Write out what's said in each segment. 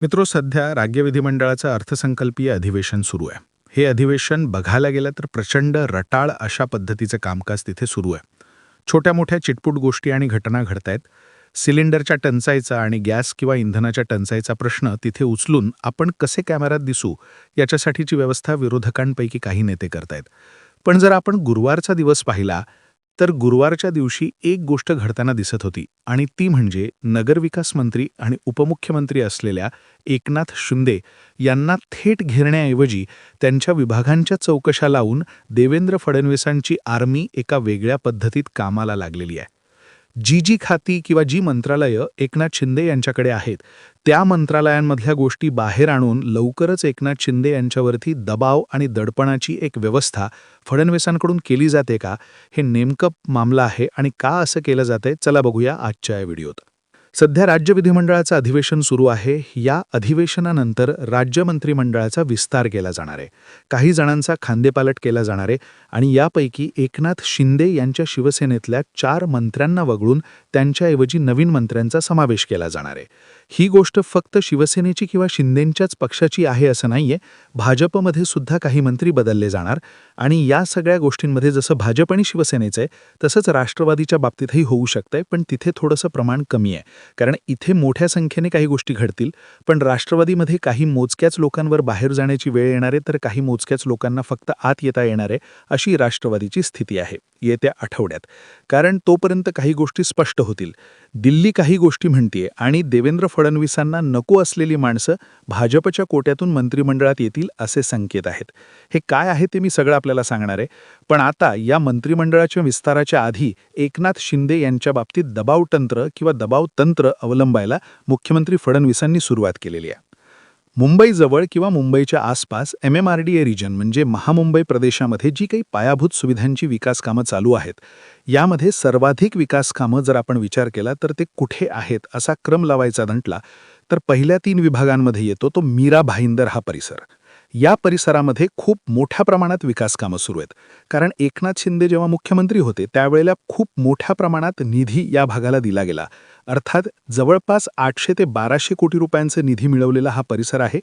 सध्या राज्य विधिमंडळाचं अर्थसंकल्पीय अधिवेशन सुरू आहे. हे अधिवेशन बघायला गेलं तर प्रचंड रटाळ अशा पद्धतीचं कामकाज तिथे सुरू आहे. छोट्या-मोठ्या चिटपूट गोष्टी आणि घटना घडतायत. सिलिंडरच्या टंचाईचा आणि गॅस किंवा इंधनाच्या टंचाईचा प्रश्न तिथे उचलून आपण कसे कॅमेऱ्यात दिसू याच्यासाठीची व्यवस्था विरोधकांपैकी काही नेते करतायत. पण जर आपण गुरुवारचा दिवस पाहिला तर गुरुवारच्या दिवशी एक गोष्ट घडताना दिसत होती आणि ती म्हणजे नगरविकास मंत्री आणि उपमुख्यमंत्री असलेल्या एकनाथ शिंदे यांना थेट घेरण्याऐवजी त्यांच्या विभागांच्या चौकशा लावून देवेंद्र फडणवीसांची आर्मी एका वेगळ्या पद्धतीत कामाला लागलेली आहे. जी खाती किंवा जी मंत्रालयं एकनाथ शिंदे यांच्याकडे आहेत त्या मंत्रालयांमधल्या गोष्टी बाहेर आणून लवकरच एकनाथ शिंदे यांच्यावरती दबाव आणि दडपणाची एक व्यवस्था फडणवीसांकडून केली जाते का, हे नेमकं मामला आहे आणि का असं केलं जातंय चला बघूया आजच्या या व्हिडिओत. सध्या राज्य विधिमंडळाचं अधिवेशन सुरू आहे. या अधिवेशनानंतर राज्य मंत्रिमंडळाचा विस्तार केला जाणार आहे. काही जणांचा खांदेपालट केला जाणार आहे आणि यापैकी एकनाथ शिंदे यांच्या शिवसेनेतल्या 4 मंत्र्यांना वगळून त्यांच्याऐवजी नवीन मंत्र्यांचा समावेश केला जाणार आहे. ही गोष्ट फक्त शिवसेनेची किंवा शिंदेंच्याच पक्षाची आहे असं नाहीये. भाजपमध्ये सुद्धा काही मंत्री बदलले जाणार आणि या सगळ्या गोष्टींमध्ये जसं भाजप आणि शिवसेनेचं आहे तसंच राष्ट्रवादीच्या बाबतीतही होऊ शकतंय, पण तिथे थोडंसं प्रमाण कमी आहे. कारण इथे मोठ्या संख्येने काही गोष्टी घडतील, पण राष्ट्रवादीमध्ये काही मोजक्याच लोकांवर बाहेर जाण्याची वेळ येणार आहे तर काही मोजक्याच लोकांना फक्त आत येता येणार आहे, अशी राष्ट्रवादीची स्थिती आहे येत्या आठवड्यात. कारण तोपर्यंत काही गोष्टी स्पष्ट होतील. दिल्ली काही गोष्टी म्हणतीये आणि देवेंद्र फडणवीसांना नको असलेली माणसं भाजपच्या कोट्यातून मंत्रिमंडळात येतील असे संकेत आहेत. हे काय आहे ते मी सगळं आपल्याला सांगणार आहे. पण आता या मंत्रिमंडळाच्या विस्ताराच्या आधी एकनाथ शिंदे यांच्या बाबतीत दबावतंत्र किंवा दबावतंत्र अवलंबायला मुख्यमंत्री फडणवीसांनी सुरुवात केलेली आहे. मुंबईजवळ किंवा मुंबईच्या आसपास MMRDA रिजन म्हणजे महामुंबई प्रदेशामध्ये जी काही पायाभूत सुविधांची विकास कामं चालू आहेत, यामध्ये सर्वाधिक विकास कामं जर आपण विचार केला तर ते कुठे आहेत असा क्रम लावायचा म्हटला तर पहिल्या 3 विभागांमध्ये येतो तो मीरा भाईंदर हा परिसर. या परिसरामध्ये खूप मोठ्या प्रमाणात विकास कामं सुरू आहेत. कारण एकनाथ शिंदे जेव्हा मुख्यमंत्री होते त्यावेळेला खूप मोठ्या प्रमाणात निधी या भागाला दिला गेला. अर्थात जवळपास 800 ते 1200 कोटी रुपयांचा निधी मिळवलेला हा परिसर आहे.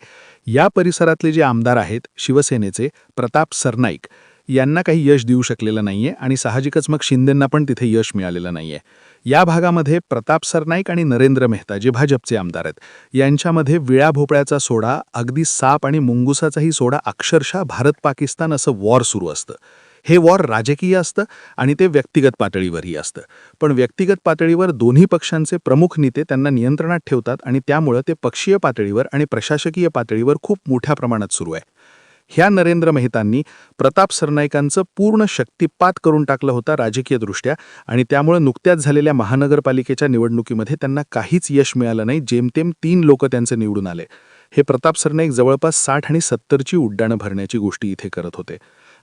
या परिसरातले जे आमदार आहेत शिवसेनेचे प्रताप सरनाईक यांना काही यश देऊ शकलेलं नाहीये आणि साहजिकच मग शिंदेंना पण तिथे यश मिळालेलं नाहीये. या भागामध्ये प्रताप सरनाईक आणि नरेंद्र मेहता जे भाजपचे आमदार आहेत यांच्यामध्ये विळा भोपळ्याचा सोडा, अगदी साप आणि मुंगुसाचाही सोडा, अक्षरशः भारत-पाकिस्तान असं वॉर सुरू असतं. हे वॉर राजकीय असतं आणि ते व्यक्तिगत पातळीवरही असतं. पण व्यक्तिगत पातळीवर दोन्ही पक्षांचे प्रमुख नेते त्यांना नियंत्रणात ठेवतात आणि त्यामुळं ते पक्षीय पातळीवर आणि प्रशासकीय पातळीवर खूप मोठ्या प्रमाणात सुरू आहे. ह्या नरेंद्र मेहतांनी प्रताप सरनाईकांचं पूर्ण शक्तिपात करून टाकलं होता राजकीयदृष्ट्या आणि त्यामुळे नुकत्याच झालेल्या महानगरपालिकेच्या निवडणुकीमध्ये त्यांना काहीच यश मिळालं नाही. जेमतेम 3 लोक त्यांचे निवडून आले. हे प्रताप सरनाईक जवळपास 60 आणि 70ची उड्डाणं भरण्याची गोष्टी इथे करत होते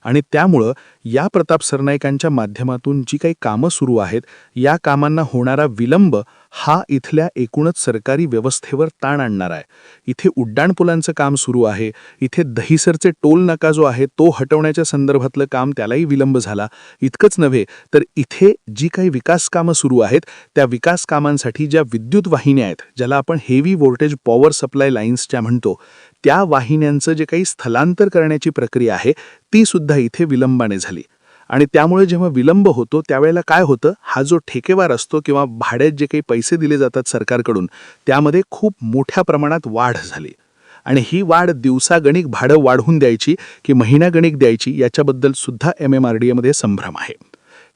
आणि त्यामुळं या प्रताप सरनाईकांच्या माध्यमातून जी काही कामं सुरू आहेत या कामांना होणारा विलंब हा इथल्या एकूणच सरकारी व्यवस्थेवर ताण आणणार आहे. इथे उड्डाणपुलांचं काम सुरू आहे. इथे दहिसरचे टोल नाका जो आहे तो हटवण्याच्या संदर्भातलं काम त्यालाही विलंब झाला. इतकंच नव्हे तर इथे जी काही विकास कामं सुरू आहेत त्या विकास कामांसाठी ज्या विद्युत वाहिन्या आहेत ज्याला आपण हेवी व्होल्टेज पॉवर सप्लाय लाईन्सच्या म्हणतो त्या वाहिन्यांचं जे काही स्थलांतर करण्याची प्रक्रिया आहे ती सुद्धा इथे विलंबाने झाली. आणि त्यामुळे जेव्हा विलंब होतो त्यावेळेला काय होतं, हा जो ठेकेदार असतो किंवा भाड्यात जे काही पैसे दिले जातात सरकारकडून त्यामध्ये खूप मोठ्या प्रमाणात वाढ झाली आणि ही वाढ दिवसागणिक भाडं वाढवून द्यायची की महिन्यागणिक द्यायची याच्याबद्दल सुद्धा MMRDAमध्ये संभ्रम आहे.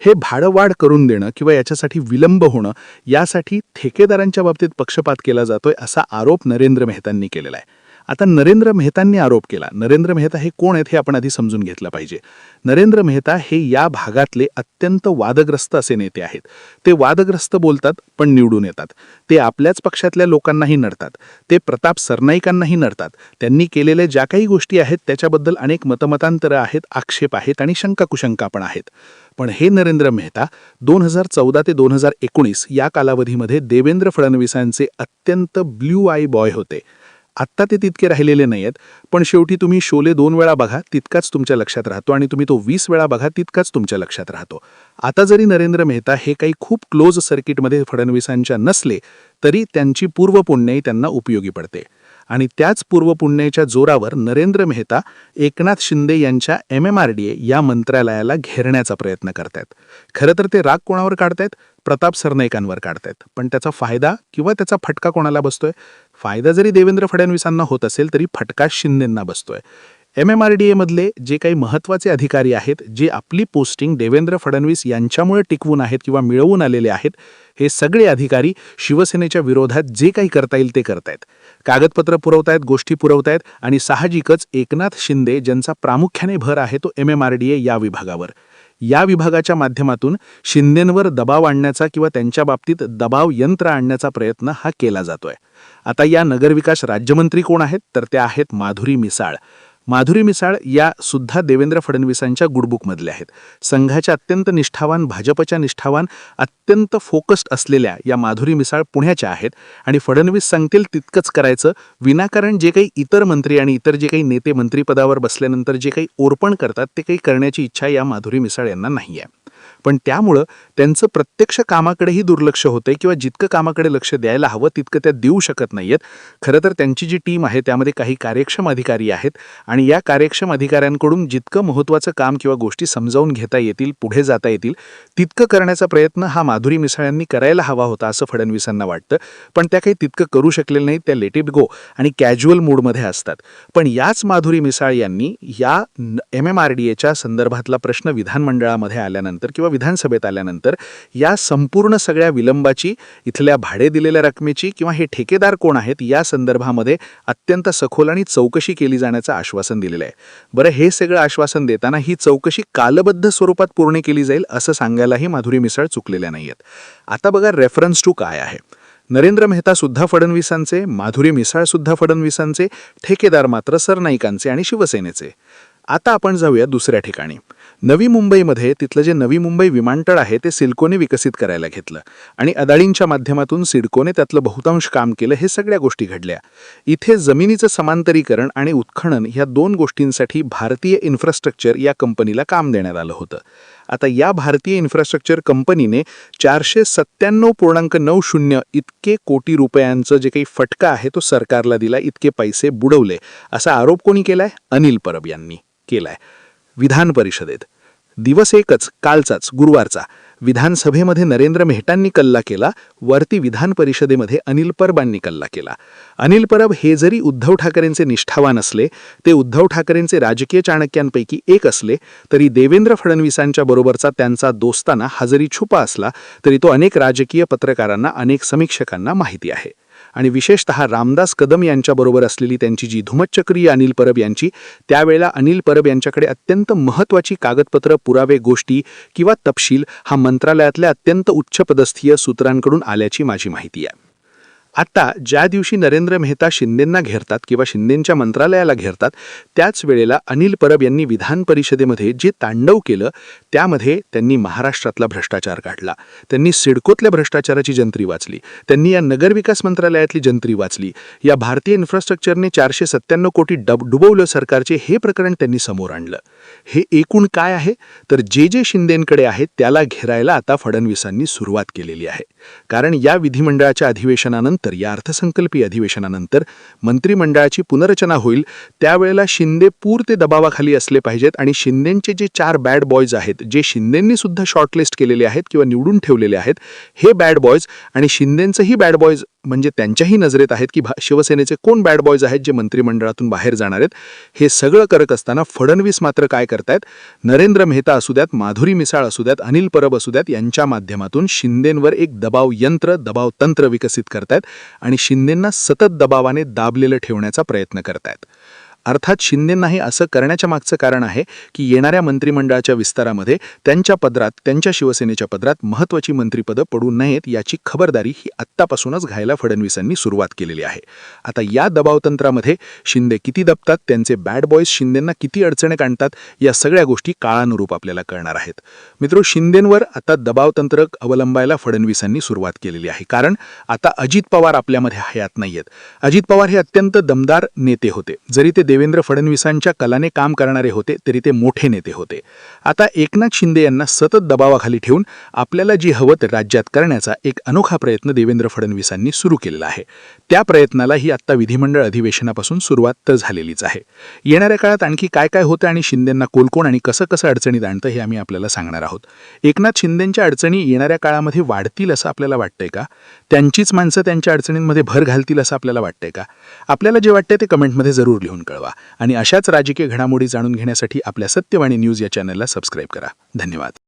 हे भाडं वाढ करून देणं किंवा याच्यासाठी विलंब होणं यासाठी ठेकेदारांच्या बाबतीत पक्षपात केला जातोय असा आरोप नरेंद्र मेहतांनी केलेला आहे. आता नरेंद्र मेहतांनी आरोप केला. नरेंद्र मेहता हे कोण आहेत हे आपण आधी समजून घेतलं पाहिजे. नरेंद्र मेहता हे या भागातले अत्यंत वादग्रस्त असे नेते आहेत. ते वादग्रस्त बोलतात पण निवडून येतात. ते आपल्याच पक्षातल्या लोकांनाही नडतात. ते प्रताप सरनाईकांनाही नडतात. त्यांनी केलेल्या ज्या काही गोष्टी आहेत त्याच्याबद्दल अनेक मतमतांतरं आहेत, आक्षेप आहेत आणि शंका-कुशंका पण आहेत. पण हे नरेंद्र मेहता 2014 ते 2019 या कालावधीमध्ये देवेंद्र फडणवीसांचे अत्यंत ब्ल्यू आय बॉय होते. आत्ता ते तितके राहिलेले नाहीयेत, पण शेवटी तुम्ही शोले 2 वेळा बघा तितकाच तुमच्या लक्षात राहतो आणि तुम्ही तो 20 वेळा बघा तितकाच तुमच्या लक्षात राहतो. आता जरी नरेंद्र मेहता हे काही खूप क्लोज सर्किटमध्ये फडणवीसांच्या नसले तरी त्यांची पूर्वपुण्याई त्यांना उपयोगी पडते. आणि त्याच पूर्वपुण्याच्या जोरावर नरेंद्र मेहता एकनाथ शिंदे यांच्या MMRDA या मंत्रालयाला घेरण्याचा प्रयत्न करतायत. खरं तर ते राग कोणावर काढतायत? प्रताप सरनाईकांवर काढतायत. पण त्याचा फायदा किंवा त्याचा फटका कोणाला बसतोय? फायदा जरी देवेंद्र फडणवीसांना होत असेल तरी फटका शिंदेंना बसतोय. MMRDA मधले जे काही महत्त्वाचे अधिकारी आहेत, जे आपली पोस्टिंग देवेंद्र फडणवीस यांच्यामुळे टिकवून आहेत किंवा मिळवून आलेले आहेत, हे सगळे अधिकारी शिवसेनेच्या विरोधात जे काही करता येईल ते करतायत. कागदपत्र पुरवतायत, गोष्टी पुरवतायत आणि साहजिकच एकनाथ शिंदे ज्यांचा प्रामुख्याने भर आहे तो MMRDA या विभागावर. या विभागाच्या माध्यमातून शिंदेंवर दबाव आणण्याचा किंवा त्यांच्या बाबतीत दबाव यंत्र आणण्याचा प्रयत्न हा केला जातोय. आता या नगरविकास राज्यमंत्री कोण आहेत? तर त्या आहेत माधुरी मिसाळ. माधुरी मिसाळ या सुद्धा देवेंद्र फडणवीसांच्या गुडबुकमधल्या आहेत. संघाच्या अत्यंत निष्ठावान, भाजपच्या निष्ठावान, अत्यंत फोकस्ड असलेल्या या माधुरी मिसाळ पुण्याच्या आहेत आणि फडणवीस सांगतील तितकंच करायचं, विनाकारण जे काही इतर मंत्री आणि इतर जे काही नेते मंत्रिपदावर बसल्यानंतर जे काही ओरपण करतात ते काही करण्याची इच्छा या माधुरी मिसाळ यांना नाही आहे. पण त्यामुळं त्यांचं प्रत्यक्ष कामाकडेही दुर्लक्ष होतंय किंवा जितकं कामाकडे लक्ष द्यायला हवं तितकं त्या देऊ शकत नाहीयेत. खरं तर त्यांची जी टीम आहे त्यामध्ये काही कार्यक्षम अधिकारी आहेत आणि या कार्यक्षम अधिकाऱ्यांकडून जितकं महत्त्वाचं काम किंवा गोष्टी समजावून घेता येतील, पुढे जाता येतील, तितकं करण्याचा प्रयत्न हा माधुरी मिसाळ यांनी करायला हवा होता असं फडणवीसांना वाटतं. पण त्या काही तितकं करू शकलेल्या नाहीत. त्या लेट इट गो आणि कॅज्युअल मूडमध्ये असतात. पण याच माधुरी मिसाळ यांनी या MMRDAच्या संदर्भातला प्रश्न विधानमंडळामध्ये आल्यानंतर किंवा विधानसभेत आल्यानंतर या संपूर्ण सगळ्या विलंबाची, इथल्या भाडे दिलेल्या रकमेची किंवा हे ठेकेदार कोण आहेत या संदर्भामध्ये अत्यंत सखोल आणि चौकशी केली जाण्याचं आश्वासन दिलेलं आहे. बरं, हे सगळं आश्वासन देताना ही चौकशी कालबद्ध स्वरूपात पूर्ण केली जाईल असं सांगायलाही माधुरी मिसाळ चुकलेल्या नाहीयेत. आता बघा रेफरन्स टू काय आहे. नरेंद्र मेहता सुद्धा फडणवीसांचे, माधुरी मिसाळ सुद्धा फडणवीसांचे, ठेकेदार मात्र सरनाईकांचे आणि शिवसेनेचे. आता आपण जाऊया दुसऱ्या ठिकाणी. नवी मुंबईमध्ये तिथलं जे नवी मुंबई विमानतळ आहे ते सिडकोने विकसित करायला घेतलं आणि अदाळींच्या माध्यमातून सिडकोने त्यातलं बहुतांश काम केलं. हे सगळ्या गोष्टी घडल्या. इथे जमिनीचं समांतरीकरण आणि उत्खनन ह्या दोन गोष्टींसाठी भारतीय इन्फ्रास्ट्रक्चर या कंपनीला काम देण्यात आलं होतं. आता या भारतीय इन्फ्रास्ट्रक्चर कंपनीने 497.90 इतके कोटी रुपयांचं जे काही फटका आहे तो सरकारला दिला, इतके पैसे बुडवले असा आरोप कोणी केलाय? अनिल परब यांनी केलाय. विधान परिषदेत दिवस एकच, कालचाच, गुरुवारचा, विधानसभेमध्ये नरेंद्र मेहतांनी कल्ला केला, वरती विधान परिषदेमध्ये अनिल परबांनी कल्ला केला. अनिल परब हे जरी उद्धव ठाकरेंचे निष्ठावान असले, ते उद्धव ठाकरेंचे राजकीय चाणक्यांपैकी एक असले, तरी देवेंद्र फडणवीसांच्या बरोबरचा त्यांचा दोस्ताना हा जरी छुपा असला तरी तो अनेक राजकीय पत्रकारांना, अनेक समीक्षकांना माहिती आहे. आणि विशेषतः रामदास कदम यांच्याबरोबर असलेली त्यांची जी धुमचक्री अनिल परब यांची, त्यावेळेला अनिल परब यांच्याकडे अत्यंत महत्त्वाची कागदपत्र, पुरावे, गोष्टी किंवा तपशील हा मंत्रालयातल्या अत्यंत उच्चपदस्थीय सूत्रांकडून आल्याची माझी माहिती आहे. आता ज्या दिवशी नरेंद्र मेहता शिंदेंना घेरतात किंवा शिंदेंच्या मंत्रालयाला घेरतात त्याच वेळेला अनिल परब यांनी विधान परिषदेमध्ये जे तांडव केलं त्यामध्ये त्यांनी महाराष्ट्रातला भ्रष्टाचार काढला. त्यांनी सिडकोतल्या भ्रष्टाचाराची जंत्री वाचली. त्यांनी या नगरविकास मंत्रालयातली जंत्री वाचली. या भारतीय इन्फ्रास्ट्रक्चरने 497 कोटी डुबवलं सरकारचे, हे प्रकरण त्यांनी समोर आणलं. हे एकूण काय आहे? तर जे शिंदेंकडे आहे त्याला घेरायला आता फडणवीसांनी सुरुवात केलेली आहे. कारण या विधिमंडळाच्या अधिवेशनानंतर, या अर्थसंकल्पीय अधिवेशनानंतर मंत्रिमंडळाची पुनर्रचना होईल. त्यावेळेला शिंदे पूर्ते दबावाखाली असले पाहिजेत आणि शिंदेंचे जे 4 बॅड बॉयज आहेत, जे शिंदेंनी सुद्धा शॉर्टलिस्ट केलेले आहेत किंवा निवडून ठेवलेले आहेत, हे बॅड बॉयज आणि शिंदेंचंही बॅड बॉयज म्हणजे त्यांच्याही नजरेत आहेत की शिवसेनेचे कोण बॅड बॉयज आहेत जे मंत्रिमंडळातून बाहेर जाणार आहेत. हे सगळं करत असताना फडणवीस मात्र काय करतायत? नरेंद्र मेहता असू द्यात, माधुरी मिसाळ असू द्यात, अनिल परब असू द्यात, यांच्या माध्यमातून शिंदेंवर एक दबाव यंत्र, दबाव तंत्र विकसित करतायत आणि शिंदेंना सतत दबावाने दाबलेलं ठेवण्याचा प्रयत्न करतायत. अर्थात शिंदेंना हे असं करण्याच्या मागचं कारण आहे की येणाऱ्या मंत्रिमंडळाच्या विस्तारामध्ये त्यांच्या पदरात, त्यांच्या शिवसेनेच्या पदरात महत्त्वाची मंत्रिपदं पडू नयेत याची खबरदारी ही आत्तापासूनच घ्यायला फडणवीसांनी सुरुवात केलेली आहे. आता या दबावतंत्रामध्ये शिंदे किती दबतात, त्यांचे बॅड बॉयज शिंदेंना किती अडचणी आणतात, या सगळ्या गोष्टी काळानुरूप आपल्याला कळणार आहेत. मित्रो, शिंदेंवर आता दबावतंत्र अवलंबायला फडणवीसांनी सुरुवात केलेली आहे. कारण आता अजित पवार आपल्यामध्ये हयात नाहीयेत. अजित पवार हे अत्यंत दमदार नेते होते. जरी ते देवेंद्र फडणवीसांच्या कलाने काम करणारे होते तरी ते मोठे नेते होते. आता एकनाथ शिंदे यांना सतत दबावाखाली ठेवून आपल्याला जी हवं ते राज्यात करण्याचा एक अनोखा प्रयत्न देवेंद्र फडणवीसांनी सुरू केलेला आहे. त्या प्रयत्नाला ही आत्ता विधिमंडळ अधिवेशनापासून सुरुवात तर झालेलीच आहे. येणाऱ्या काळात आणखी काय काय होतं आणि शिंदेंना कोण आणि कसं अडचणीत आणतं हे आम्ही आपल्याला सांगणार आहोत. एकनाथ शिंदेंच्या अडचणी येणाऱ्या काळामध्ये वाढतील असं आपल्याला वाटतंय का? त्यांचीच माणसं त्यांच्या अडचणींमध्ये भर घालतील असं आपल्याला वाटतंय का? आपल्याला जे वाटतंय ते कमेंटमध्ये जरूर लिहून कळवा आणि अशाच राजकीय घडामोडी जाणून घेण्यासाठी आपल्या सत्यवाणी न्यूज या चॅनलला सबस्क्राईब करा. धन्यवाद.